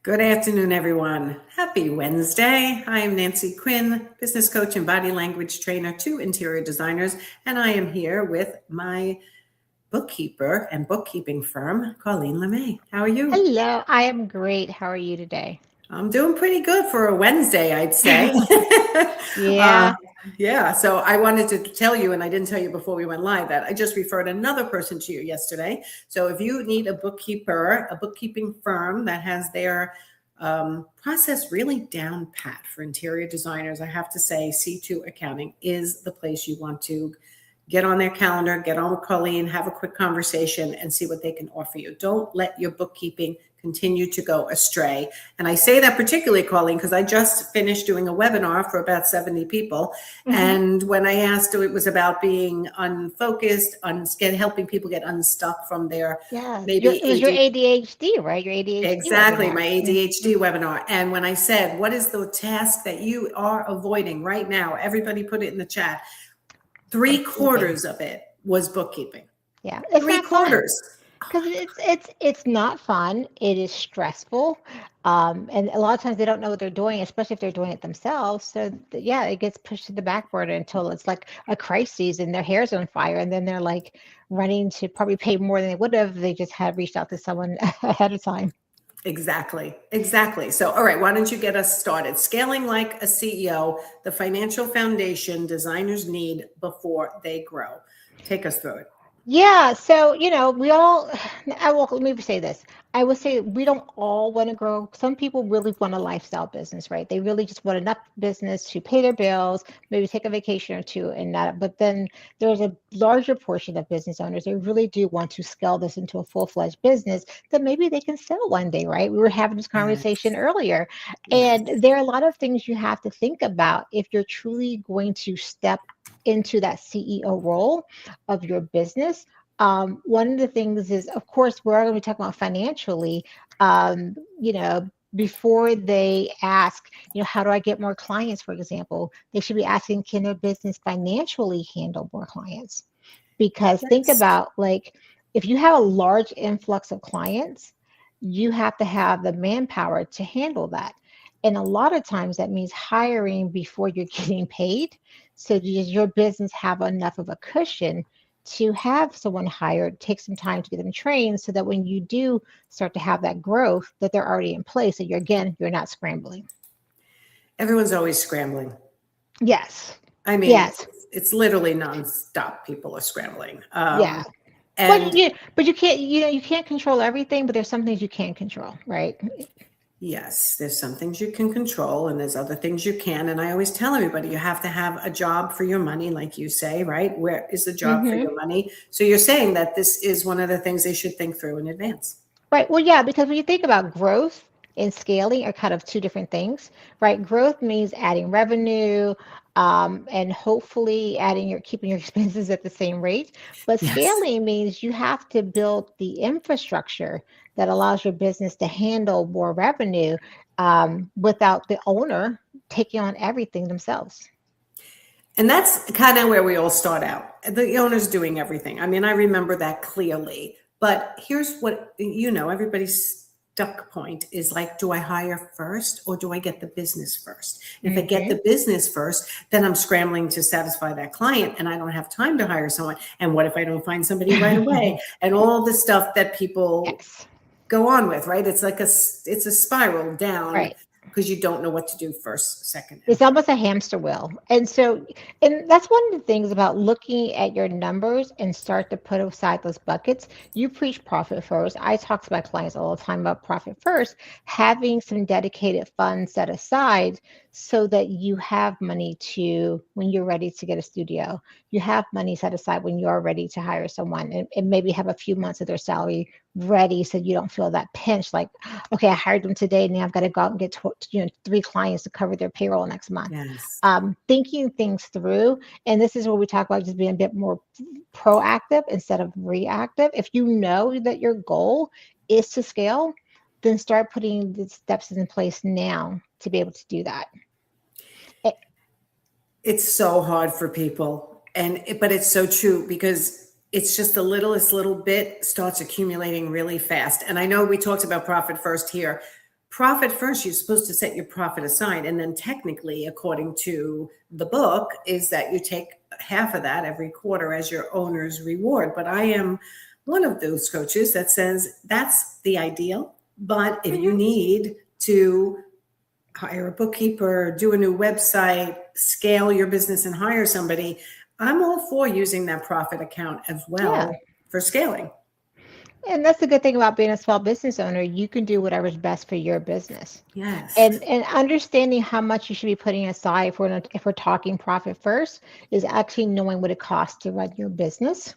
Good afternoon, everyone. Happy Wednesday. I am Nancy Quinn, business coach and body language trainer to interior designers, and I am here with my bookkeeper and bookkeeping firm, Colleen LeMay. How are you? Hello, I am great. How are you today? I'm doing pretty good for a Wednesday, I'd say. uh, Yeah. yeah, so I wanted to tell you, and I didn't tell you before we went live, that I just referred another person to you yesterday. So if you need a bookkeeper, a bookkeeping firm that has their process really down pat for interior designers, I have to say C2 Accounting is the place you want to get on their calendar, get on with Colleen, have a quick conversation, and see what they can offer you. Don't let your bookkeeping continue to go astray. And I say that particularly, Colleen, because I just finished doing a webinar for about 70 people. hmm And when I asked, it was about being unfocused, helping people get unstuck from their Yeah. maybe It was your ADHD. ADHD, right? Your ADHD Exactly, webinar. my ADHD webinar. And when I said, what is the task that you are avoiding right now? Everybody put it in the chat. Three Bookkeeping. quarters of it was bookkeeping. Yeah. It's Three not fun. quarters. Because it's not fun. It is stressful, and a lot of times they don't know what they're doing, especially if they're doing it themselves. So yeah, it gets pushed to the back burner until it's like a crisis and their hair's on fire, and then they're like running to probably pay more than they would have if they just had reached out to someone ahead of time. Exactly. Exactly. So, all right, why don't you get us started? Scaling like a CEO, the financial foundation designers need before they grow. Take us through it. Yeah, so we all. I will let me say this. I would say we don't all want to grow. Some people really want a lifestyle business, right? They really just want enough business to pay their bills, maybe take a vacation or two, and that. But then there's a larger portion of business owners that really do want to scale this into a full-fledged business that maybe they can sell one day, right? We were having this conversation Yes. earlier, Yes. and there are a lot of things you have to think about if you're truly going to step into that CEO role of your business. One of the things is, of course, we're going to be talking about financially. Before they ask, how do I get more clients, for example, they should be asking, can their business financially handle more clients? Because think Yes. about, like, if you have a large influx of clients, you have to have the manpower to handle that. And a lot of times that means hiring before you're getting paid. So does your business have enough of a cushion to have someone hired, take some time to get them trained so that when you do start to have that growth, that they're already in place. So you're not scrambling. Everyone's always scrambling. Yes. I mean, Yes. it's literally nonstop. People are scrambling. Yeah. But And you can't, you can't control everything, but there's some things you can control, right? yes, there's some things you can control and there's other things you can. And I always tell everybody you have to have a job for your money, like you say, right? Where is the job for hmm your money? So you're saying that this is one of the things they should think through in advance. Right. Well, yeah, because when you think about growth and scaling are kind of two different things, right? Growth means adding revenue, and hopefully keeping your expenses at the same rate. But Yes. scaling means you have to build the infrastructure that allows your business to handle more revenue, without the owner taking on everything themselves. And that's kind of where we all start out. The owner's doing everything. I mean, I remember that clearly. But here's what, everybody's stuck point is like, do I hire first or do I get the business first? If I get hmm the business first, then I'm scrambling to satisfy that client and I don't have time to hire someone. And what if I don't find somebody right away? And all the stuff that people Yes. go on with, right? It's a spiral down Right. because you don't know what to do first, second, and It's almost a hamster wheel. And that's one of the things about looking at your numbers and start to put aside those buckets. You preach profit first. I talk to my clients all the time about profit first, having some dedicated funds set aside so that you have money to, when you're ready to get a studio, you have money set aside when you're ready to hire someone, and maybe have a few months of their salary ready so you don't feel that pinch like, okay, I hired them today. Now I've got to go out and get three clients to cover their payroll next month. yes. Thinking things through, and this is where we talk about just being a bit more proactive instead of reactive. If you know that your goal is to scale, then start putting the steps in place now to be able to do that. Eh, It's so hard for people, but it's so true because it's just the littlest little bit starts accumulating really fast. And I know we talked about profit first here. profit first, you're supposed to set your profit aside. And then technically, according to the book, is that you take half of that every quarter as your owner's reward. But I am one of those coaches that says that's the ideal. But if you need to hire a bookkeeper, do a new website, scale your business and hire somebody, I'm all for using that profit account as well for scaling. And that's the good thing about being a small business owner. You can do whatever's best for your business. Yes. And understanding how much you should be putting aside if we're talking profit first is actually knowing what it costs to run your business.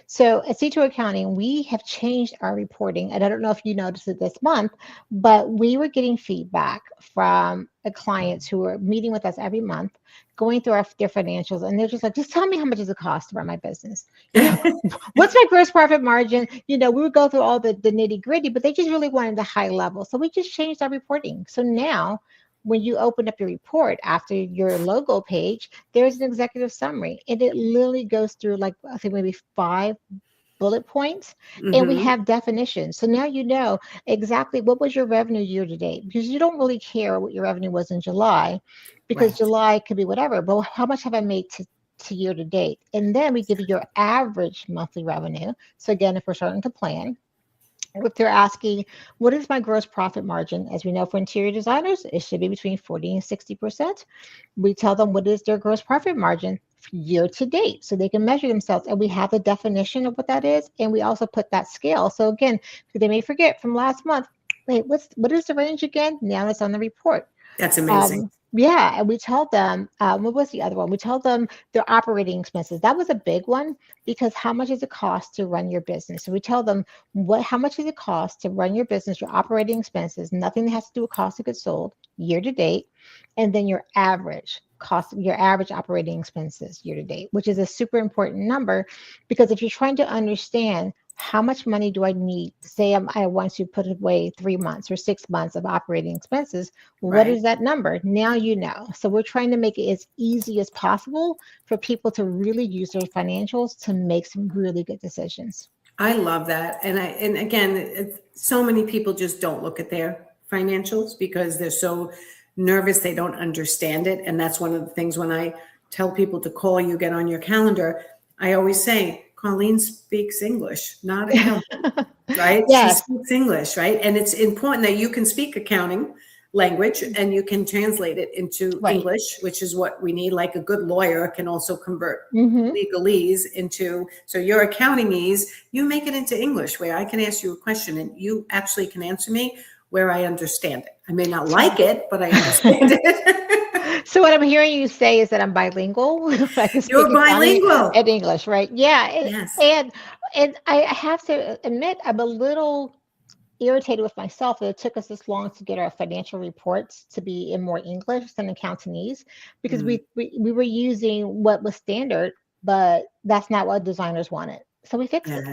So at C2 Accounting, we have changed our reporting. And I don't know if you noticed it this month, but we were getting feedback from clients who were meeting with us every month, going through their financials. And they're just like, just tell me how much does it cost to run my business? You know, what's my gross profit margin? You know, we would go through all the nitty gritty, but they just really wanted the high level. So we just changed our reporting. So now when you open up your report after your logo page, there's an executive summary, and it literally goes through like, I think maybe 5 bullet points, and we have definitions. So now you know exactly what was your revenue year to date, because you don't really care what your revenue was in July, because July could be whatever, but how much have I made to year to date? And then we give you your average monthly revenue. So again, if we're starting to plan, if they're asking, what is my gross profit margin? As we know, for interior designers, it should be between 40 and 60%. We tell them what is their gross profit margin year to date, so they can measure themselves. And we have the definition of what that is. And we also put that scale. So again, they may forget from last month, wait, what is the range again? Now it's on the report. That's amazing. And we told them, what was the other one? We told them their operating expenses. That was a big one, because how much does it cost to run your business? So we tell them how much does it cost to run your business, your operating expenses, nothing that has to do with cost of goods sold year to date, and then your average operating expenses year to date, which is a super important number, because if you're trying to understand how much money do I need, say I want to put away 3 months or 6 months of operating expenses, what is that number? Now you know. So we're trying to make it as easy as possible for people to really use their financials to make some really good decisions. I love that. And again, so many people just don't look at their financials because they're so nervous, they don't understand it. And that's one of the things when I tell people to call you, get on your calendar, I always say, Colleen speaks English, not accounting, right? She speaks English, right? And it's important that you can speak accounting language and you can translate it into English, which is what we need. Like a good lawyer can also convert legalese into, so your accountingese, you make it into English where I can ask you a question and you actually can answer me where I understand it. I may not like it, but I understand it. So what I'm hearing you say is that I'm bilingual. You're bilingual. In English, right? Yeah. And I have to admit, I'm a little irritated with myself that it took us this long to get our financial reports to be in more English than in Cantonese, because we were using what was standard, but that's not what designers wanted. So we fixed it.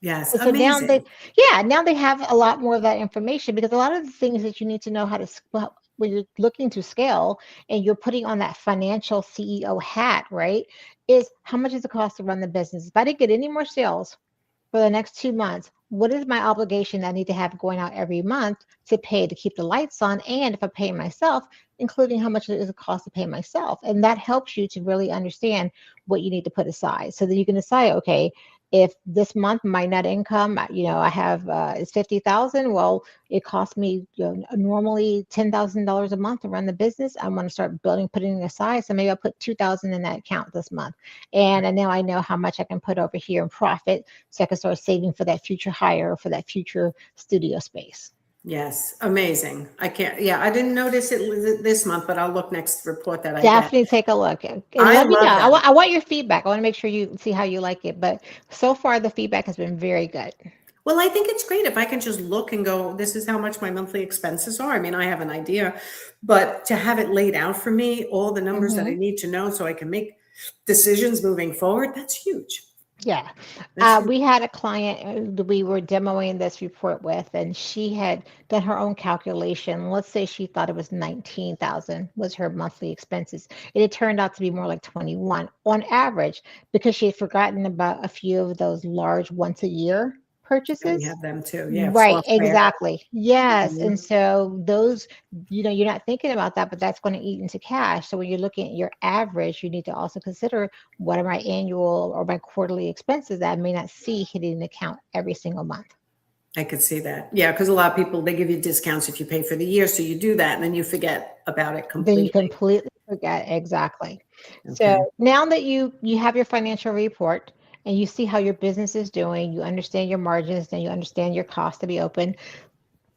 Yes. So now they have a lot more of that information, because a lot of the things that you need to know how to, when you're looking to scale and you're putting on that financial CEO hat, right, is how much does it cost to run the business? If I didn't get any more sales for the next 2 months, what is my obligation that I need to have going out every month to pay to keep the lights on? And if I pay myself, including how much it cost to pay myself. And that helps you to really understand what you need to put aside, so that you can decide, okay, if this month my net income, I have is 50,000. Well, it costs me normally $10,000 a month to run the business. I want to start putting it aside. So maybe I'll put 2,000 in that account this month. And now I know how much I can put over here in profit, so I can start saving for that future hire or for that future studio space. Yes. Amazing. I didn't notice it this month, but I'll look next report that I definitely take a look. And let me know. I want your feedback. I want to make sure you see how you like it. But so far, the feedback has been very good. Well, I think it's great if I can just look and go, this is how much my monthly expenses are. I mean, I have an idea, but to have it laid out for me, all the numbers that I need to know so I can make decisions moving forward, that's huge. Yeah. We had a client we were demoing this report with, and she had done her own calculation. Let's say she thought it was 19,000 was her monthly expenses. It turned out to be more like 21 on average, because she had forgotten about a few of those large once a year And we purchases. have them too. Yeah, Right, software. exactly. Yes. Mhm. And so those, you're not thinking about that, but that's going to eat into cash. So when you're looking at your average, you need to also consider what are my annual or my quarterly expenses that I may not see hitting the account every single month. I could see that. Yeah, because a lot of people, they give you discounts if you pay for the year. So you do that and then you forget about it Then you completely. completely forget exactly. So Okay. now that you have your financial report and you see how your business is doing, you understand your margins and you understand your cost to be open.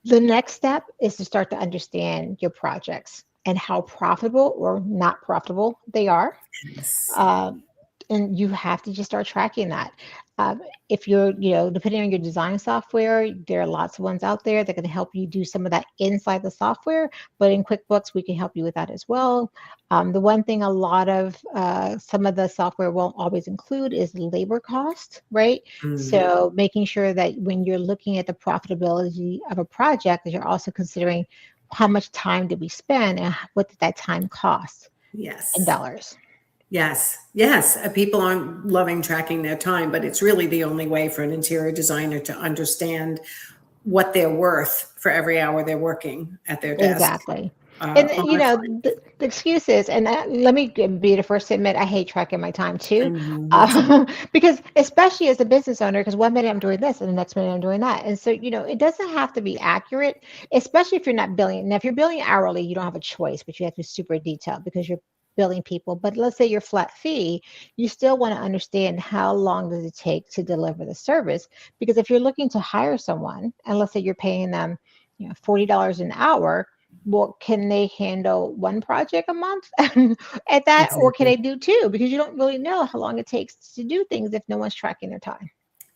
The next step is to start to understand your projects and how profitable or not profitable they are. Yes. Um, and you have to just start tracking that. If you're, depending on your design software, there are lots of ones out there that can help you do some of that inside the software. But in QuickBooks, we can help you with that as well. The one thing a lot of some of the software won't always include is labor cost, right? Mm, So making sure that when you're looking at the profitability of a project, that you're also considering how much time did we spend and what did that time cost in yes. dollars. Yes. Yes. People aren't loving tracking their time, but it's really the only way for an interior designer to understand what they're worth for every hour they're working at their desk. Exactly. And All my the excuse is, and let me be the first to admit, I hate tracking my time too, Me too. because especially as a business owner, because one minute I'm doing this and the next minute I'm doing that, and so it doesn't have to be accurate, especially if you're not billing. Now, if you're billing hourly, you don't have a choice, but you have to be super detailed because you're billing people. But let's say your flat fee, you still want to understand how long does it take to deliver the service, because if you're looking to hire someone, and let's say you're paying them, $40 an hour, well, can they handle one project a month at that, or can Exactly. they do two? Because you don't really know how long it takes to do things if no one's tracking their time.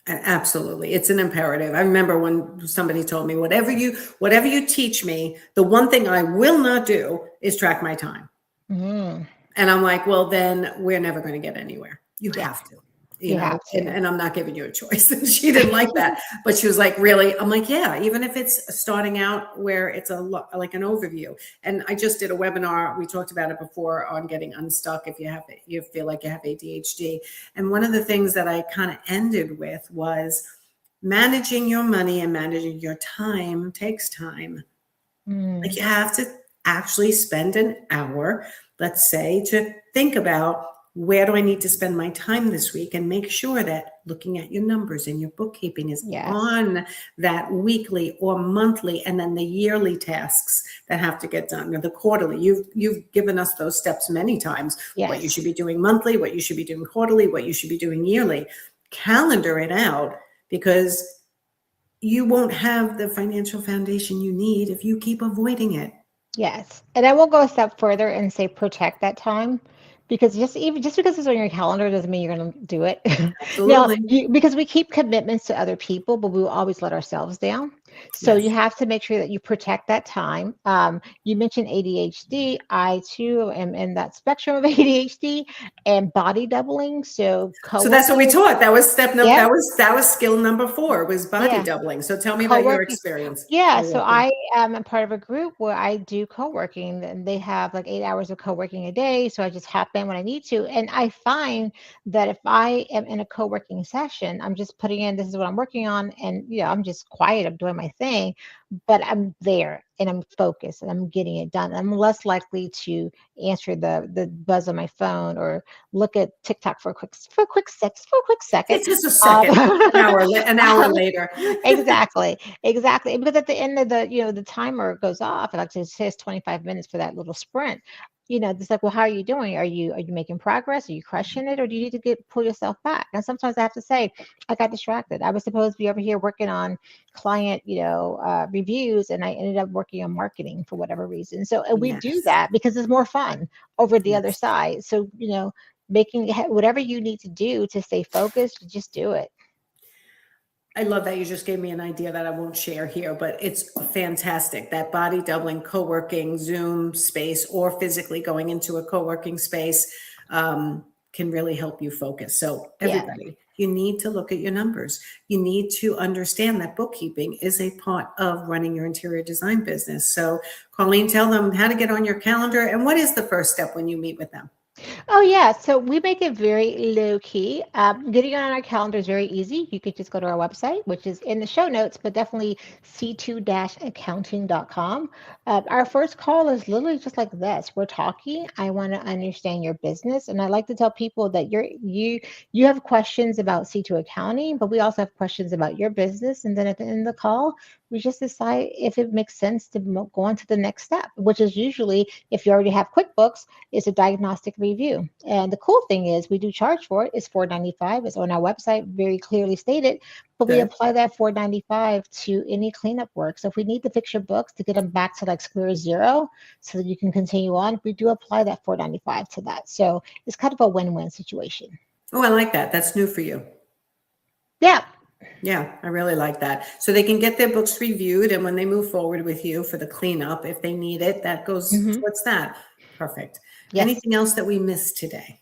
Absolutely. It's an imperative. I remember when somebody told me, whatever you teach me, the one thing I will not do is track my time. Mm, And I'm like, well, then we're never going to get anywhere. You yeah, have to, you have to. and I'm not giving you a choice. And she didn't like that, but she was like, really? I'm like, yeah, even if it's starting out where it's like an overview. And I just did a webinar. We talked about it before on getting unstuck if you feel like you have ADHD. And one of the things that I kind of ended with was managing your money and managing your time takes time. Like Mm, you have to actually spend an hour, let's say, to think about where do I need to spend my time this week and make sure that looking at your numbers and your bookkeeping is yes, on that weekly or monthly, and then the yearly tasks that have to get done, or the quarterly. You've given us those steps many times, what you yes, should be doing monthly, what you should be doing quarterly, what you should be doing yearly. Calendar it out, because you won't have the financial foundation you need if you keep avoiding it. yes. And I will go a step further and say protect that time. Because just because it's on your calendar doesn't mean you're going to do it. Now, Absolutely. because we keep commitments to other people, but we will always let ourselves down. So you Yes. have to make sure that you protect that time. You mentioned ADHD. I too am in that spectrum of ADHD and body doubling. So So that's what we co-working, taught. That was step number, yep, that was skill number 4, was body yeah, doubling. So tell me about your co-working. experience Yeah, so co-working. I am a part of a group where I do co-working, and they have like 8 hours of co-working a day. So I just hop in when I need to. And I find that if I am in a co-working session, I'm just putting in, this is what I'm working on. And, I'm just quiet, I'm doing my thing, but I'm there and I'm focused and I'm getting it done. I'm less likely to answer the buzz on my phone or look at TikTok for a quick second. It's just a Um, second, an hour later. exactly. Exactly. Because at the end of the timer goes off, and like it says 25 minutes for that little sprint. It's like, well, how are you doing? Are you making progress? Are you crushing it? Or do you need to pull yourself back? And sometimes I have to say, I got distracted. I was supposed to be over here working on client, reviews, and I ended up working on marketing for whatever reason. So, and we do Yes. that because it's more fun over the other Yes. side. So, making whatever you need to do to stay focused, just do it. I love that you just gave me an idea that I won't share here, but it's fantastic. That body doubling, co-working, Zoom space, or physically going into a co-working space can really help you focus. So Yeah. everybody, you need to look at your numbers. You need to understand that bookkeeping is a part of running your interior design business. So Colleen, tell them how to get on your calendar, and what is the first step when you meet with them? Oh yeah, so we make it very low key. Getting on our calendar is very easy. You could just go to our website, which is in the show notes, but definitely c2-accounting.com. Our first call is literally just like this. We're talking. I want to understand your business, and I like to tell people that you have questions about C2 accounting, but we also have questions about your business. And then at the end of the call, we just decide if it makes sense to go on to the next step, which is usually if you already have QuickBooks, is a diagnostic review. And the cool thing is we do charge for it. It's $4.95. It's on our website, very clearly stated, but we Good. apply that $4.95 to any cleanup work. So if we need to fix your books to get them back to like square zero so that you can continue on, we do apply that $4.95 to that. So it's kind of a win-win situation. Oh, I like that. That's new for you. Yeah. Yeah, I really like that. So they can get their books reviewed, and when they move forward with you for the cleanup, if they need it, that goes Mhm. towards that. Perfect. Yes. Anything else that we missed today?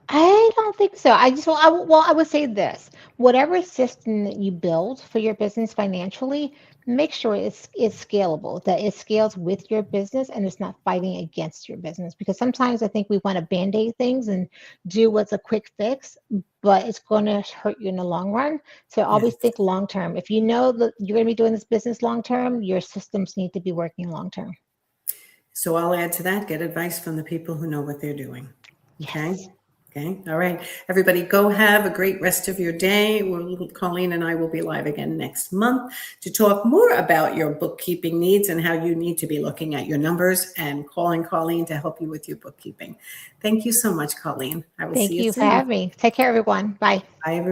I don't think so. I just well, I would say this: whatever system that you build for your business financially, make sure it's scalable, that it scales with your business and it's not fighting against your business. Because sometimes I think we want to band-aid things and do what's a quick fix, but it's going to hurt you in the long run. So always Yes. think long term. If you know that you're going to be doing this business long term, your systems need to be working long term. So I'll add to that, get advice from the people who know what they're doing. Okay. Yes. Okay. All right. Everybody go have a great rest of your day. Colleen and I will be live again next month to talk more about your bookkeeping needs and how you need to be looking at your numbers and calling Colleen to help you with your bookkeeping. Thank you so much, Colleen. I will see Thank you you for soon. having me. Take care, everyone. Bye. Bye, everyone.